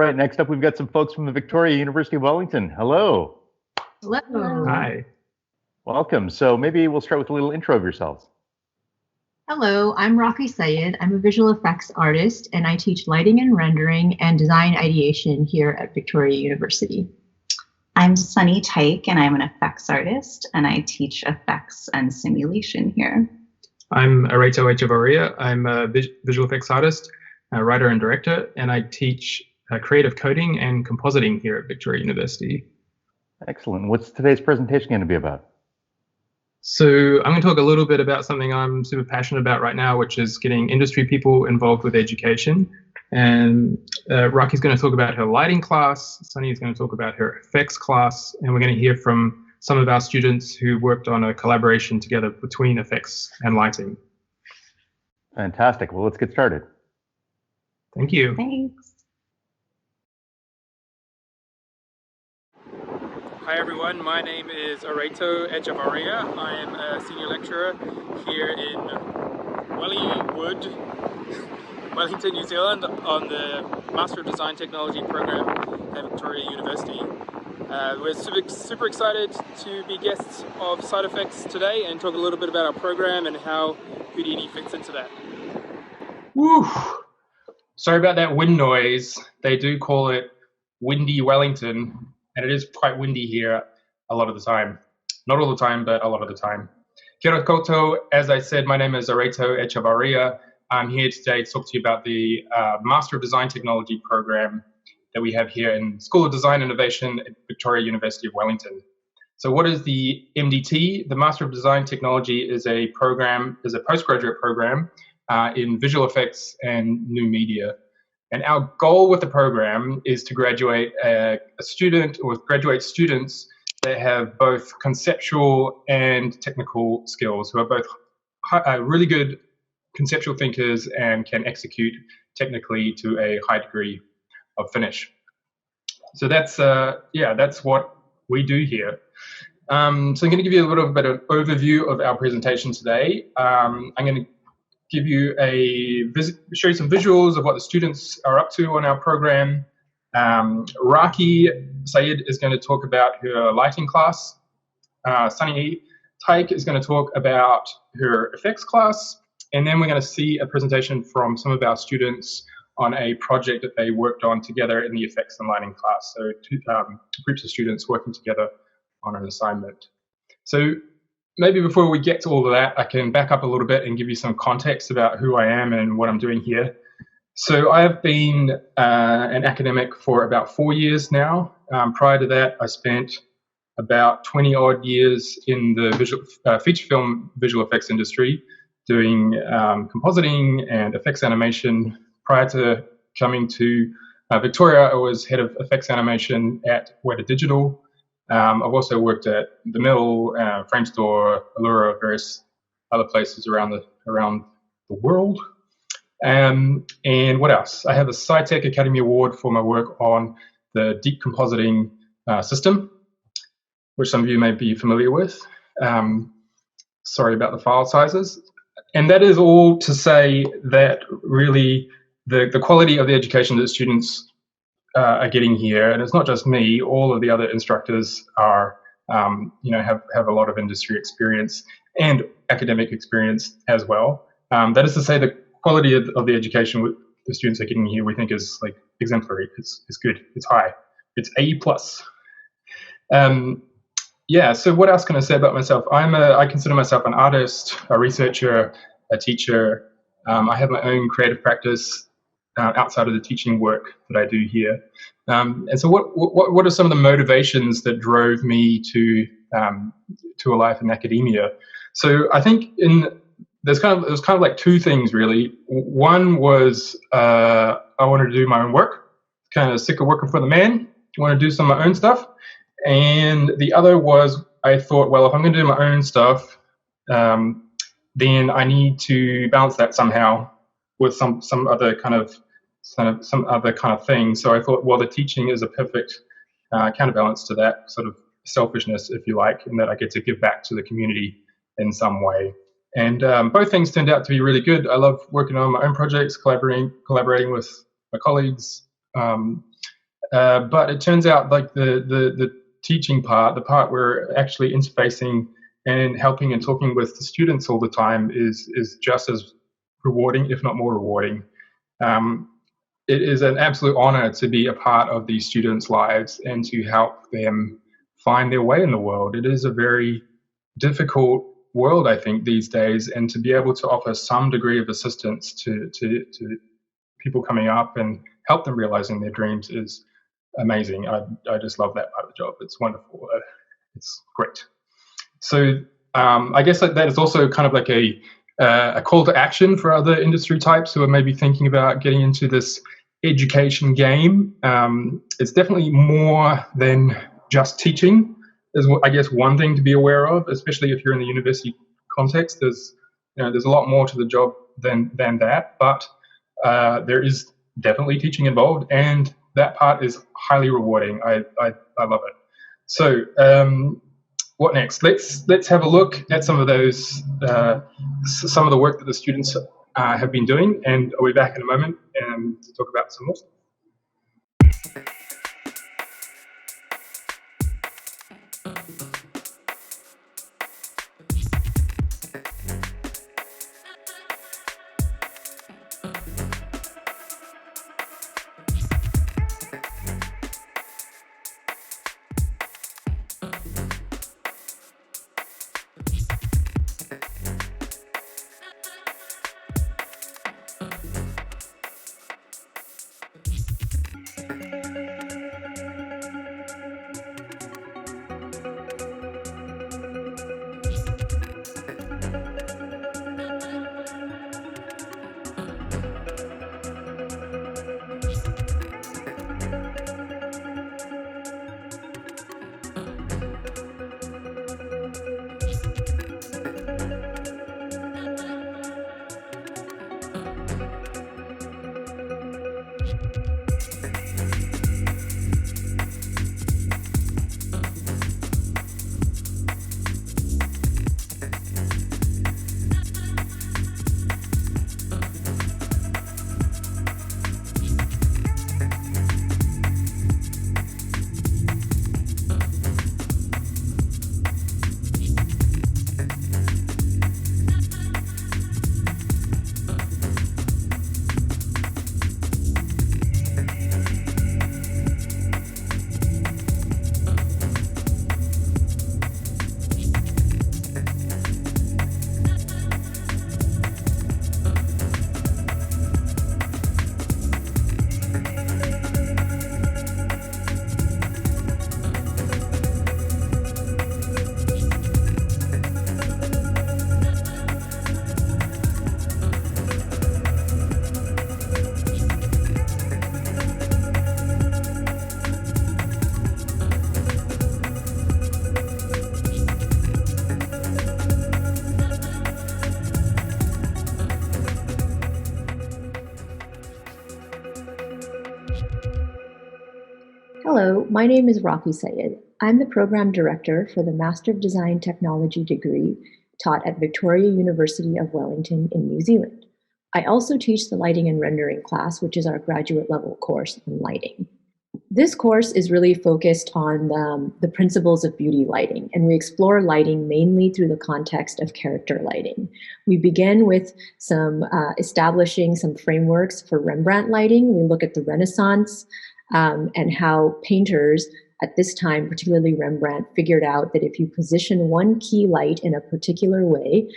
right, next up we've got some folks from the Victoria University of Wellington. Hello. Hello. Hi. Welcome. So maybe we'll start with a little intro of yourselves. Hello, I'm Raqi Syed. I'm a visual effects artist, and I teach lighting and rendering and design ideation here at Victoria University. I'm Sunny Teich, and I'm an effects artist, and I teach effects and simulation here. I'm Areito Echevarria. I'm a visual effects artist, a writer and director, and I teach creative coding and compositing here at Victoria University. Excellent. What's today's presentation going to be about? So I'm going to talk a little bit about something I'm super passionate about right now, which is getting industry people involved with education. And Raqi's going to talk about her lighting class, Sunny is going to talk about her effects class, and we're going to hear from some of our students who worked on a collaboration together between effects and lighting. Fantastic. Well, let's get started. Thank you. Thanks. Hi everyone, my name is Areito Echevarria. I am a senior lecturer here in Wellywood, Wellington, New Zealand, on the Master of Design Technology program at Victoria University. We're super excited to be guests of Side Effects today and talk a little bit about our program and how Houdini fits into that. Woo! Sorry about that wind noise. They do call it windy Wellington, and it is quite windy here a lot of the time. Not all the time, but a lot of the time. Kia ora koutou. As I said, my name is Areito Echevarria. I'm here today to talk to you about the Master of Design Technology program that we have here in School of Design Innovation at Victoria University of Wellington. So what is the MDT? The Master of Design Technology is a postgraduate program in visual effects and new media. And our goal with the program is to graduate a student or graduate students that have both conceptual and technical skills, who are both really good conceptual thinkers and can execute technically to a high degree of finish. So that's what we do here. So I'm going to give you a little bit of overview of our presentation today. I'm going to give you show you some visuals of what the students are up to on our program. Raqi Syed is going to talk about her lighting class. Sunny Teich is going to talk about her effects class. And then we're going to see a presentation from some of our students on a project that they worked on together in the effects and lighting class. So two groups of students working together on an assignment. So maybe before we get to all of that, I can back up a little bit and give you some context about who I am and what I'm doing here. So I have been an academic for about 4 years now. Prior to that, I spent about 20 odd years in the feature film visual effects industry, doing compositing and effects animation. Prior to coming to Victoria, I was head of effects animation at Weta Digital. I've also worked at The Mill, Framestore, Allura, various other places around the world. And what else? I have a SciTech Academy Award for my work on the deep compositing system, which some of you may be familiar with. Sorry about the file sizes. And that is all to say that really the quality of the education that students are getting here, and it's not just me, all of the other instructors are, have a lot of industry experience and academic experience as well. That is to say, the quality of the education the students are getting here, we think, is like exemplary. It's good. It's high. It's A+. So what else can I say about myself? I consider myself an artist, a researcher, a teacher. I have my own creative practice outside of the teaching work that I do here. And so what are some of the motivations that drove me to a life in academia? So I think there's kind of like two things really. One was I wanted to do my own work, kind of sick of working for the man, want to do some of my own stuff. And the other was I thought, well, if I'm going to do my own stuff, then I need to balance that somehow with some other kind of thing. So I thought, well, the teaching is a perfect counterbalance to that sort of selfishness, if you like, in that I get to give back to the community in some way. And both things turned out to be really good. I love working on my own projects, collaborating with my colleagues, But it turns out like the teaching part, the part where we're actually interfacing and helping and talking with the students all the time is just as rewarding, if not more rewarding. It is an absolute honor to be a part of these students' lives and to help them find their way in the world. It is a very difficult world, I think, these days, and to be able to offer some degree of assistance to people coming up and help them realizing their dreams is amazing. I just love that part of the job. It's wonderful. It's great. So I guess that is also kind of like a call to action for other industry types who are maybe thinking about getting into this education game. It's definitely more than just teaching. Is, I guess, one thing to be aware of, especially if you're in the university context. There's a lot more to the job than that, but there is definitely teaching involved, and that part is highly rewarding. I love it. So what next? Let's have a look at some of those some of the work that the students have been doing, and I'll be back in a moment to talk about some more stuff. Hello, my name is Raqi Syed. I'm the program director for the Master of Design Technology degree taught at Victoria University of Wellington in New Zealand. I also teach the lighting and rendering class, which is our graduate level course in lighting. This course is really focused on the principles of beauty lighting, and we explore lighting mainly through the context of character lighting. We begin with establishing some frameworks for Rembrandt lighting. We look at the Renaissance and how painters at this time, particularly Rembrandt, figured out that if you position one key light in a particular way,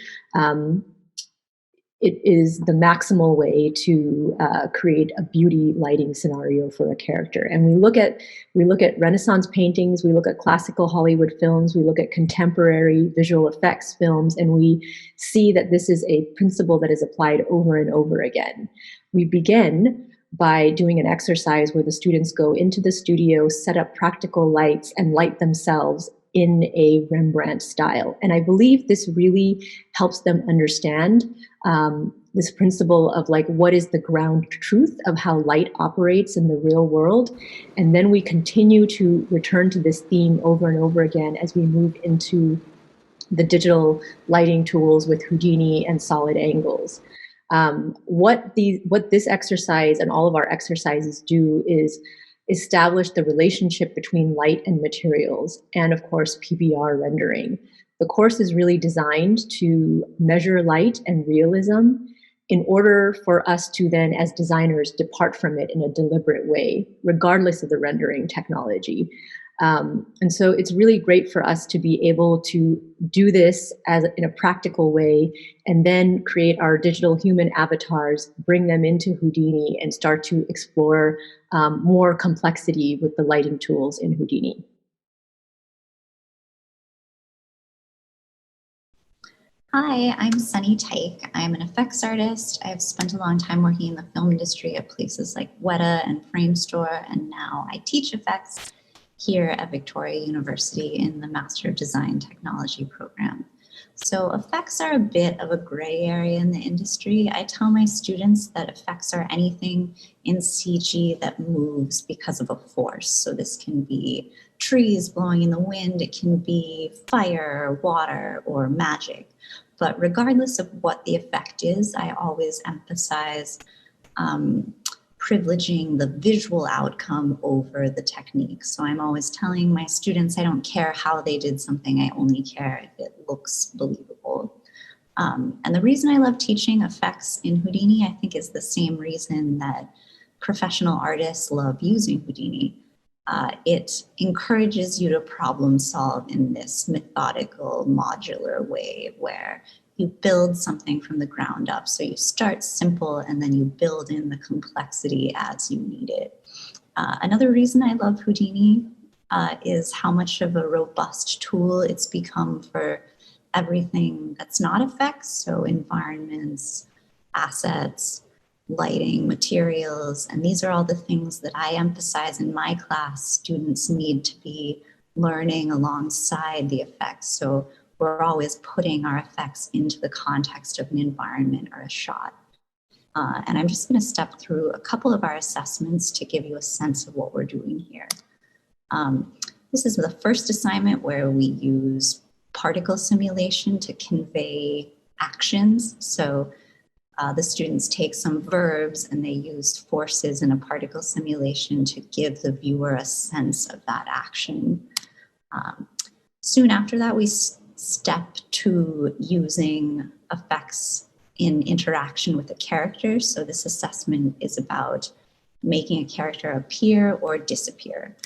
it is the maximal way to create a beauty lighting scenario for a character. And we look at Renaissance paintings, we look at classical Hollywood films, we look at contemporary visual effects films, and we see that this is a principle that is applied over and over again. We begin by doing an exercise where the students go into the studio, set up practical lights, and light themselves in a Rembrandt style. And I believe this really helps them understand this principle of like, what is the ground truth of how light operates in the real world. And then we continue to return to this theme over and over again as we move into the digital lighting tools with Houdini and solid angles. What this exercise and all of our exercises do is establish the relationship between light and materials, and of course, PBR rendering. The course is really designed to measure light and realism in order for us to then, as designers, depart from it in a deliberate way, regardless of the rendering technology. And so it's really great for us to be able to do this in a practical way, and then create our digital human avatars, bring them into Houdini, and start to explore more complexity with the lighting tools in Houdini. Hi, I'm Sunny Teich. I'm an effects artist. I've spent a long time working in the film industry at places like Weta and Framestore, and now I teach effects here at Victoria University in the Master of Design Technology program. So effects are a bit of a gray area in the industry. I tell my students that effects are anything in CG that moves because of a force. So this can be trees blowing in the wind, it can be fire, water, or magic. But regardless of what the effect is, I always emphasize privileging the visual outcome over the technique. So I'm always telling my students, I don't care how they did something, I only care if it looks believable. And the reason I love teaching effects in Houdini, I think, is the same reason that professional artists love using Houdini. It encourages you to problem solve in this methodical, modular way where you build something from the ground up. So you start simple and then you build in the complexity as you need it. Another reason I love Houdini is how much of a robust tool it's become for everything that's not effects. So environments, assets, lighting, materials, and these are all the things that I emphasize in my class. Students need to be learning alongside the effects. So we're always putting our effects into the context of an environment or a shot. And I'm just going to step through a couple of our assessments to give you a sense of what we're doing here. This is the first assignment where we use particle simulation to convey actions. So the students take some verbs and they use forces in a particle simulation to give the viewer a sense of that action. Soon after that, we step to using effects in interaction with a character. So this assessment is about making a character appear or disappear.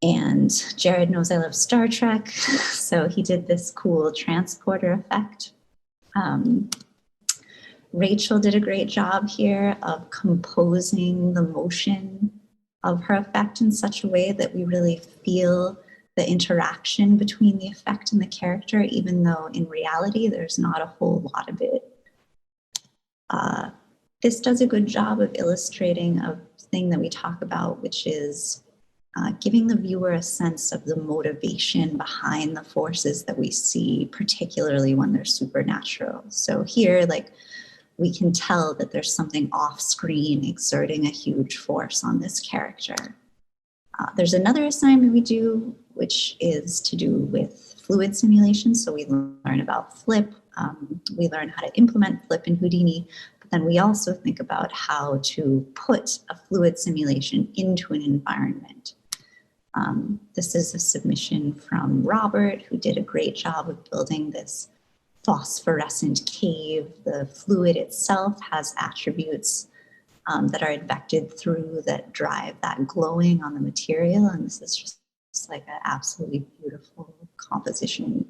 And Jared knows I love Star Trek, so he did this cool transporter effect. Rachel did a great job here of composing the motion of her effect in such a way that we really feel the interaction between the effect and the character, even though in reality there's not a whole lot of it. This does a good job of illustrating a thing that we talk about, which is giving the viewer a sense of the motivation behind the forces that we see, particularly when they're supernatural. So here, like, we can tell that there's something off screen exerting a huge force on this character. There's another assignment we do, which is to do with fluid simulation. So we learn about flip, we learn how to implement flip in Houdini, but then we also think about how to put a fluid simulation into an environment. This is a submission from Robert, who did a great job of building this phosphorescent cave. The fluid itself has attributes that are advected through that drive that glowing on the material. And this is just like an absolutely beautiful composition.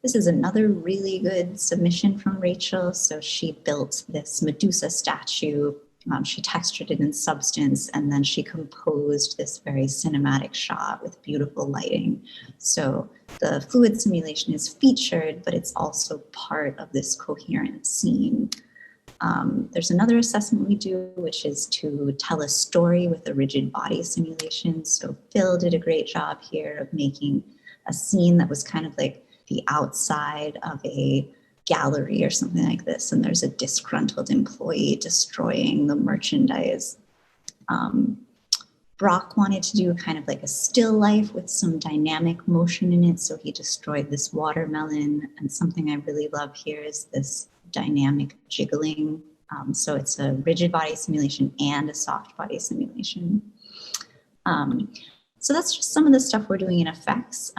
This is another really good submission from Rachel. So she built this Medusa statue. She textured it in Substance, and then she composed this very cinematic shot with beautiful lighting. So the fluid simulation is featured, but it's also part of this coherent scene. There's another assessment we do, which is to tell a story with a rigid body simulation. So Phil did a great job here of making a scene that was kind of like the outside of a gallery or something like this, and there's a disgruntled employee destroying the merchandise. Brock wanted to do kind of like a still life with some dynamic motion in it, so he destroyed this watermelon. And something I really love here is this dynamic jiggling So it's a rigid body simulation and a soft body simulation. So that's just some of the stuff we're doing in effects.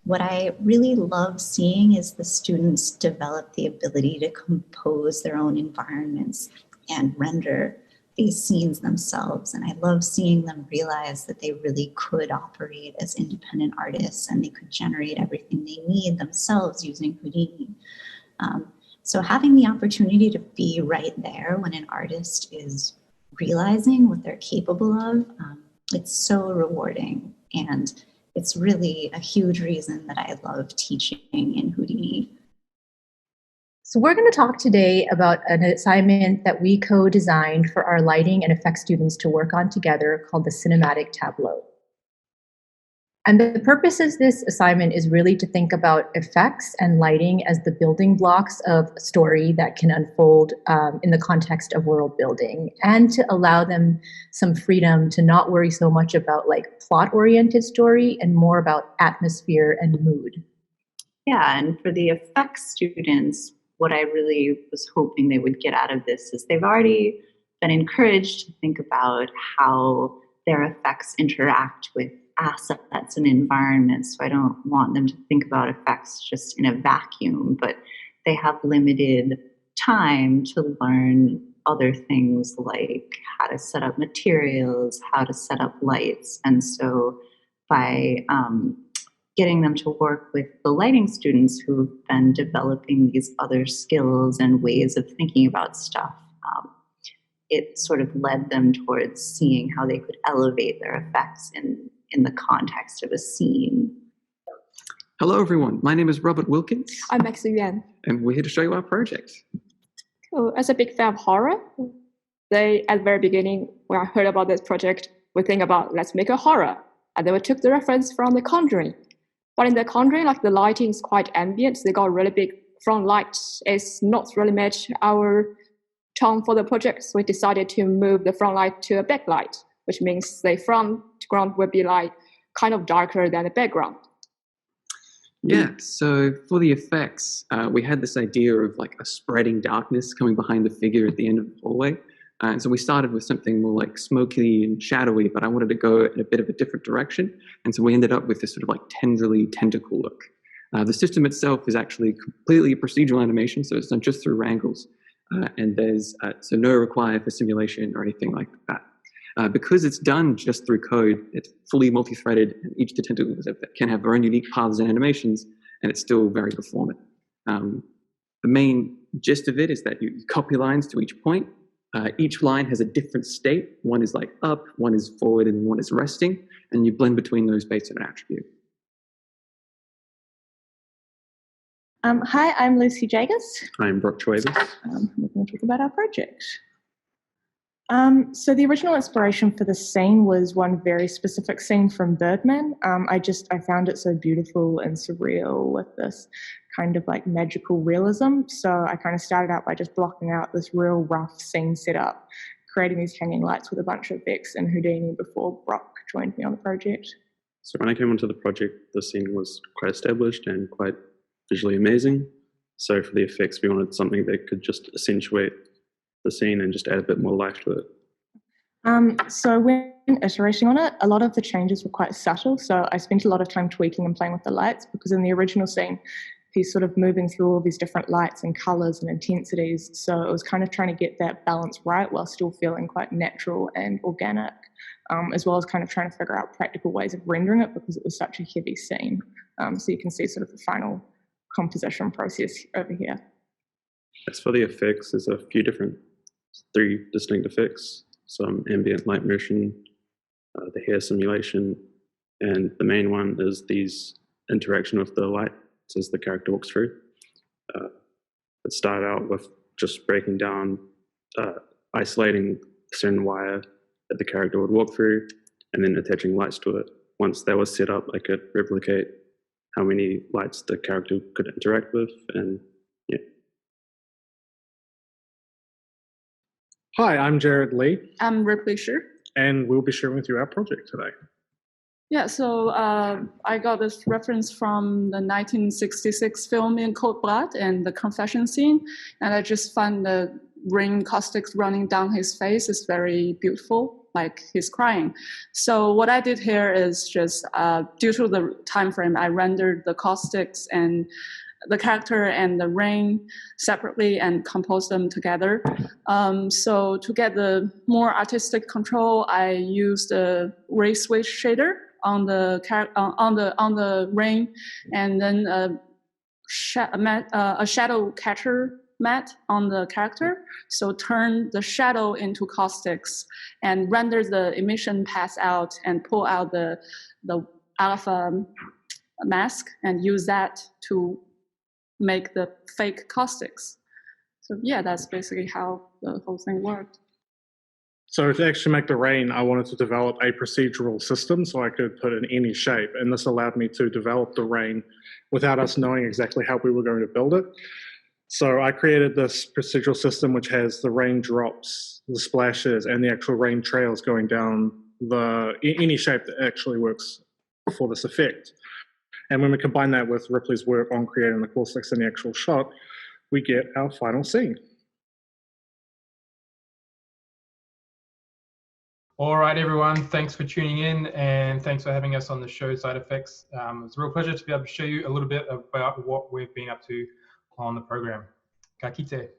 What I really love seeing is the students develop the ability to compose their own environments and render these scenes themselves. And I love seeing them realize that they really could operate as independent artists and they could generate everything they need themselves using Houdini. So having the opportunity to be right there when an artist is realizing what they're capable of, it's so rewarding. And it's really a huge reason that I love teaching in Houdini. So we're going to talk today about an assignment that we co-designed for our lighting and effects students to work on together called the Cinematic Tableau. And the purpose of this assignment is really to think about effects and lighting as the building blocks of a story that can unfold in the context of world building, and to allow them some freedom to not worry so much about like plot-oriented story and more about atmosphere and mood. Yeah, and for the effects students, what I really was hoping they would get out of this is they've already been encouraged to think about how their effects interact with assets and environments. So I don't want them to think about effects just in a vacuum, but they have limited time to learn other things like how to set up materials, how to set up lights. And so by getting them to work with the lighting students who've been developing these other skills and ways of thinking about stuff, it sort of led them towards seeing how they could elevate their effects in the context of a scene. Hello, everyone. My name is Robert Wilkins. I'm Maxi Yuan. And we're here to show you our project. Cool. As a big fan of horror, at the very beginning, when I heard about this project, we think about, let's make a horror. And then we took the reference from The Conjuring. But in The Conjuring, like the lighting is quite ambient. They got really big front lights. It's not really match our tone for the project. So we decided to move the front light to a backlight, which means the front ground will be like kind of darker than the background. Yeah, so for the effects, we had this idea of like a spreading darkness coming behind the figure at the end of the hallway. And so we started with something more like smoky and shadowy, but I wanted to go in a bit of a different direction. And so we ended up with this sort of like tendrily tentacle look. The system itself is actually completely procedural animation, so it's done just through wrangles. And there's so no require for simulation or anything like that. Because it's done just through code, it's fully multi-threaded, and each of the tentacles can have their own unique paths and animations, and it's still very performant. The main gist of it is that you copy lines to each point. Each line has a different state. One is like up, one is forward, and one is resting, and you blend between those based on an attribute. Hi, I'm Lucy Jagus. I'm Brock Choivas. We're going to talk about our project. So the original inspiration for the scene was one very specific scene from Birdman. I found it so beautiful and surreal with this kind of like magical realism. So I kind of started out by just blocking out this real rough scene setup, creating these hanging lights with a bunch of Vex and Houdini before Brock joined me on the project. So when I came onto the project, the scene was quite established and quite visually amazing. So for the effects, we wanted something that could just accentuate the scene and just add a bit more life to it. So when iterating on it, a lot of the changes were quite subtle. So I spent a lot of time tweaking and playing with the lights, because in the original scene, he's sort of moving through all these different lights and colors and intensities. So it was kind of trying to get that balance right while still feeling quite natural and organic, as well as kind of trying to figure out practical ways of rendering it, because it was such a heavy scene. So you can see sort of the final composition process over here. As for the effects, there's a few three distinct effects: some ambient light motion, the hair simulation, and the main one is these interaction with the light as the character walks through. It started out with just breaking down, isolating a certain wire that the character would walk through, and then attaching lights to it. Once that was set up, I could replicate how many lights the character could interact with, and yeah. Hi, I'm Jared Lee. I'm Ripley Sher. And we'll be sharing with you our project today. Yeah, so I got this reference from the 1966 film in Cold Blood and the confession scene, and I just find the rain caustics running down his face is very beautiful, like he's crying. So what I did here is just, due to the time frame, I rendered the caustics and the character and the rain separately and compose them together. So to get the more artistic control, I used the ray switch shader on the rain, and then a shadow catcher mat on the character. So turn the shadow into caustics and render the emission pass out and pull out the alpha mask and use that to make the fake caustics. So yeah, that's basically how the whole thing worked. So to actually make the rain, I wanted to develop a procedural system so I could put in any shape. And this allowed me to develop the rain without us knowing exactly how we were going to build it. So I created this procedural system which has the raindrops, the splashes, and the actual rain trails going down any shape that actually works for this effect. And when we combine that with Ripley's work on creating the caustics in the actual shot, we get our final scene. All right, everyone, thanks for tuning in and thanks for having us on the show Side Effects. It's a real pleasure to be able to show you a little bit about what we've been up to on the program. Ka kite.